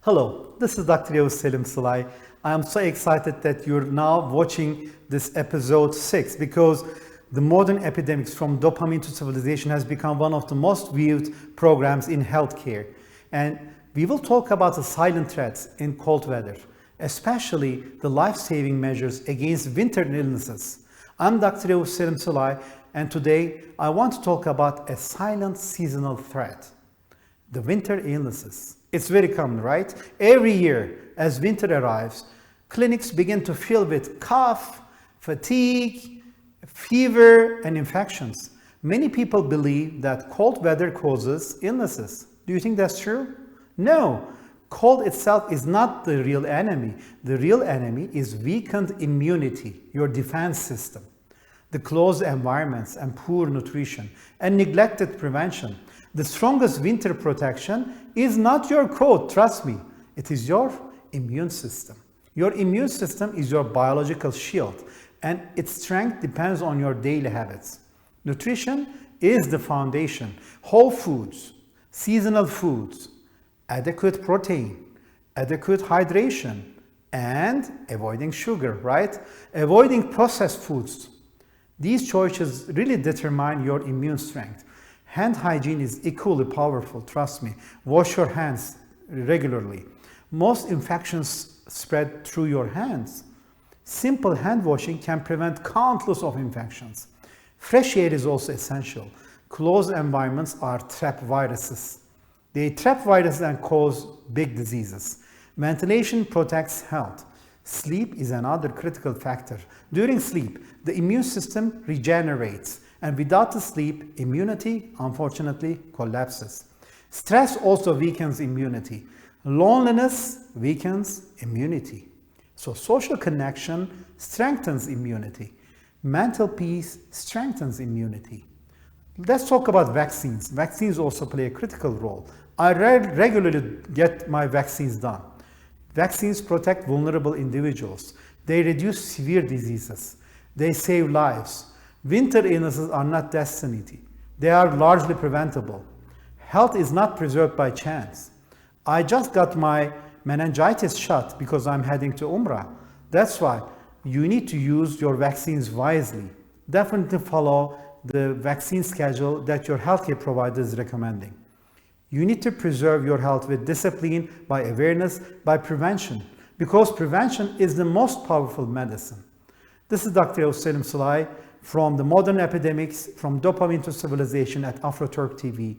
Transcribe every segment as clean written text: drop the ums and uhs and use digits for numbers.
Hello, this is Dr. Yavuz Selim Sılay. I am so excited that you're now watching this episode 6 because the modern epidemics from dopamine to civilization has become one of the most viewed programs in healthcare. And we will talk about the silent threats in cold weather, especially the life-saving measures against winter illnesses. I'm Dr. Yavuz Selim Sılay, and today I want to talk about a silent seasonal threat, the winter illnesses. It's very common, right? Every year, as winter arrives, clinics begin to fill with cough, fatigue, fever, and infections. Many people believe that cold weather causes illnesses. Do you think that's true? No. Cold itself is not the real enemy. The real enemy is weakened immunity, your defense system. The closed environments and poor nutrition and neglected prevention. The strongest winter protection is not your coat, trust me. It is your immune system. Your immune system is your biological shield, and its strength depends on your daily habits. Nutrition is the foundation. Whole foods, seasonal foods, adequate protein, adequate hydration, and avoiding sugar, right? Avoiding processed foods. These choices really determine your immune strength. Hand hygiene is equally powerful, trust me. Wash your hands regularly. Most infections spread through your hands. Simple hand washing can prevent countless of infections. Fresh air is also essential. Closed environments are trap viruses. They trap viruses and cause big diseases. Ventilation protects health. Sleep is another critical factor. During sleep, the immune system regenerates, and without the sleep, immunity, unfortunately, collapses. Stress also weakens immunity. Loneliness weakens immunity. So social connection strengthens immunity. Mental peace strengthens immunity. Let's talk about vaccines. Vaccines also play a critical role. I regularly get my vaccines done. Vaccines protect vulnerable individuals. They reduce severe diseases. They save lives. Winter illnesses are not destiny. They are largely preventable. Health is not preserved by chance. I just got my meningitis shot because I'm heading to Umrah. That's why you need to use your vaccines wisely. Definitely follow the vaccine schedule that your healthcare provider is recommending. You need to preserve your health with discipline, by awareness, by prevention, because prevention is the most powerful medicine. This is Dr. Yavuz Selim Sılay from the Modern Epidemics, from Dopamine to Civilization at AFROTURK TV,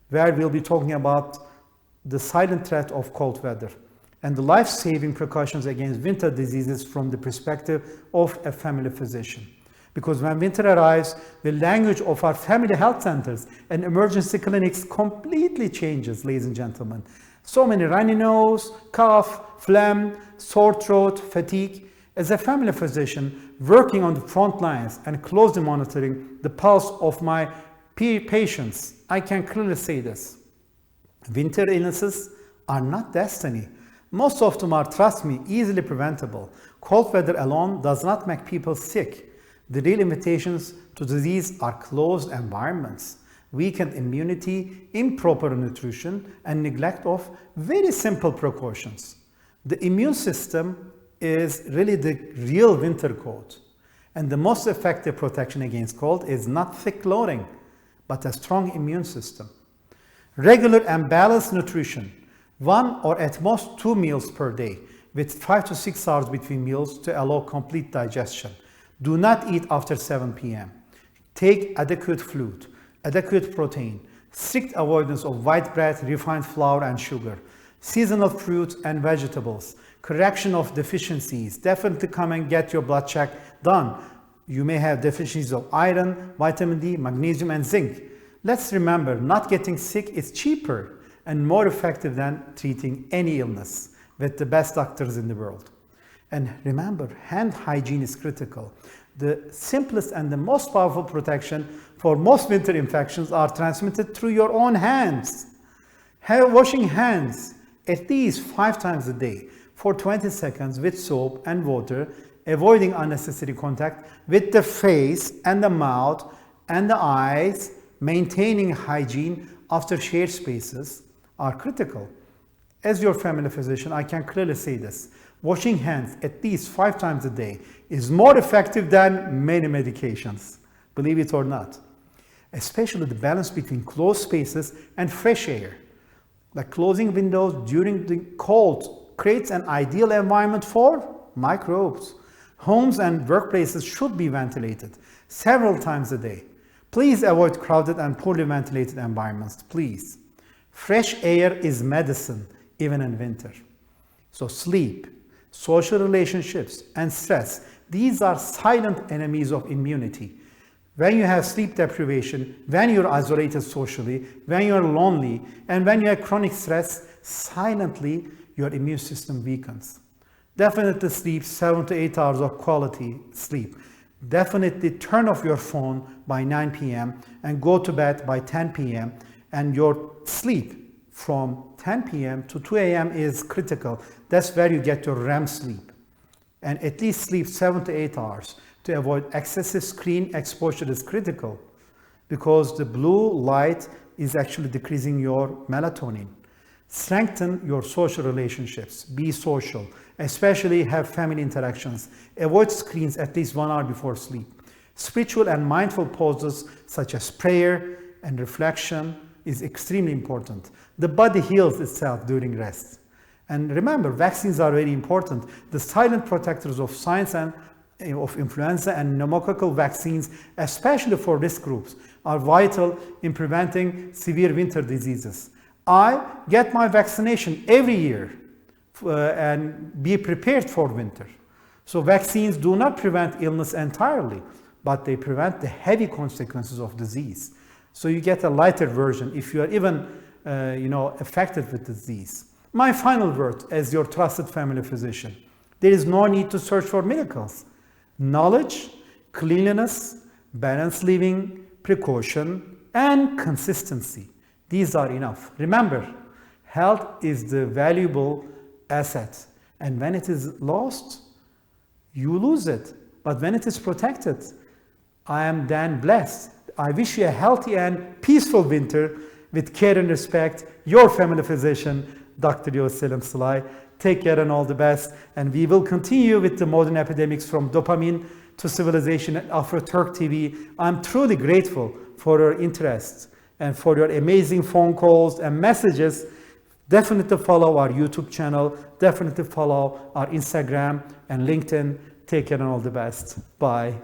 where we'll be talking about the silent threat of cold weather and the life-saving precautions against winter diseases from the perspective of a family physician. Because when winter arrives, the language of our family health centers and emergency clinics completely changes, ladies and gentlemen. So many runny nose, cough, phlegm, sore throat, fatigue. As a family physician working on the front lines and closely monitoring the pulse of my patients, I can clearly say this. Winter illnesses are not destiny. Most of them are, trust me, easily preventable. Cold weather alone does not make people sick. The real invitations to disease are closed environments, weakened immunity, improper nutrition, and neglect of very simple precautions. The immune system is really the real winter coat. And the most effective protection against cold is not thick clothing, but a strong immune system. Regular and balanced nutrition, 1 or at most 2 meals per day, with 5 to 6 hours between meals to allow complete digestion. Do not eat after 7 p.m. Take adequate fluid, adequate protein, strict avoidance of white bread, refined flour, and sugar, seasonal fruits and vegetables, correction of deficiencies. Definitely come and get your blood check done. You may have deficiencies of iron, vitamin D, magnesium, and zinc. Let's remember, not getting sick is cheaper and more effective than treating any illness with the best doctors in the world. And remember, hand hygiene is critical. The simplest and the most powerful protection for most winter infections are transmitted through your own hands. Washing hands at least 5 times a day for 20 seconds with soap and water, avoiding unnecessary contact with the face and the mouth and the eyes, maintaining hygiene after shared spaces are critical. As your family physician, I can clearly say this. Washing hands at least 5 times a day is more effective than many medications, believe it or not. Especially the balance between closed spaces and fresh air. Like closing windows during the cold creates an ideal environment for microbes. Homes and workplaces should be ventilated several times a day. Please avoid crowded and poorly ventilated environments, please. Fresh air is medicine, even in winter. So sleep, social relationships, and stress, these are silent enemies of immunity. When you have sleep deprivation, when you're isolated socially, when you're lonely, and when you have chronic stress, silently your immune system weakens. Definitely sleep 7 to 8 hours of quality sleep. Definitely turn off your phone by 9 p.m. and go to bed by 10 p.m. And your sleep from 10 p.m. to 2 a.m. is critical. That's where you get your REM sleep. And at least sleep 7 to 8 hours. To avoid excessive screen exposure is critical because the blue light is actually decreasing your melatonin. Strengthen your social relationships. Be social, especially have family interactions. Avoid screens at least 1 hour before sleep. Spiritual and mindful pauses such as prayer and reflection is extremely important. The body heals itself during rest. And remember, vaccines are very important. The silent protectors of science and of influenza and pneumococcal vaccines, especially for risk groups, are vital in preventing severe winter diseases. I get my vaccination every year and be prepared for winter. So vaccines do not prevent illness entirely, but they prevent the heavy consequences of disease. So you get a lighter version if you are even affected with disease. My final word as your trusted family physician: there is no need to search for miracles. Knowledge, cleanliness, balanced living, precaution, and consistency. These are enough. Remember, health is the valuable asset. And when it is lost, you lose it. But when it is protected, I am then blessed. I wish you a healthy and peaceful winter. With care and respect, your family physician, Dr. Yavuz Selim Sılay. Take care and all the best. And we will continue with the modern epidemics from dopamine to civilization at AFROTURK TV. I'm truly grateful for your interest and for your amazing phone calls and messages. Definitely follow our YouTube channel. Definitely follow our Instagram and LinkedIn. Take care and all the best. Bye.